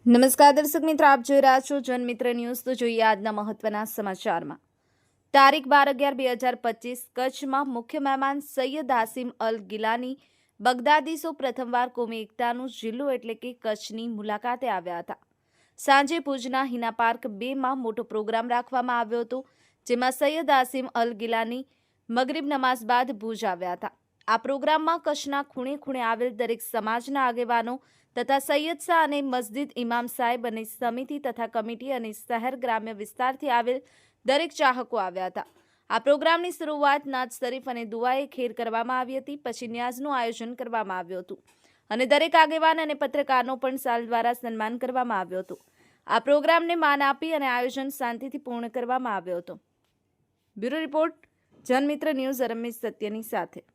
નમસ્કાર દર્શક મિત્રો, આપ જોઈ રહ્યા છો જનમિત્ર ન્યૂઝ। તો જોઈએ આજના મહત્વના સમાચારમાં। તારીખ 12/11/2025 કચ્છમાં મુખ્ય મહેમાન સૈયદ આસિમ અલ ગિલાની બગદાદી સૌ પ્રથમવાર કોમી એકતાનું જિલ્લો એટલે કે કચ્છની મુલાકાતે આવ્યા હતા। સાંજે ભુજના હિના પાર્ક 2માં મોટો પ્રોગ્રામ રાખવામાં આવ્યો હતો, જેમાં સૈયદ આસિમ અલ ગિલાની મગરિબ નમાઝ બાદ ભુજ આવ્યા હતા। આ પ્રોગ્રામમાં કચ્છના ખૂણે ખૂણે આવેલ દરેક સમાજના આગેવાનો તથા સૈયદ શાહ અને મસ્જિદ ઇમામ સાહેબ અને સમિતિ તથા કમિટી અને શહેર ગ્રામ્ય વિસ્તારથી આવેલ દરેક ચાહકો આવ્યા હતા। આ પ્રોગ્રામની શરૂઆત નાજ શરીફ અને દુઆએ ખેર કરવામાં આવી હતી। પછી ન્યાઝનું આયોજન કરવામાં આવ્યું હતું અને દરેક આગેવાન અને પત્રકારનો પણ સાલ દ્વારા સન્માન કરવામાં આવ્યું હતું। આ પ્રોગ્રામને માન આપી અને આયોજન શાંતિથી પૂર્ણ કરવામાં આવ્યો હતો। બ્યુરો રિપોર્ટ, જનમિત્ર ન્યૂઝ, રમેશ સત્યની સાથે।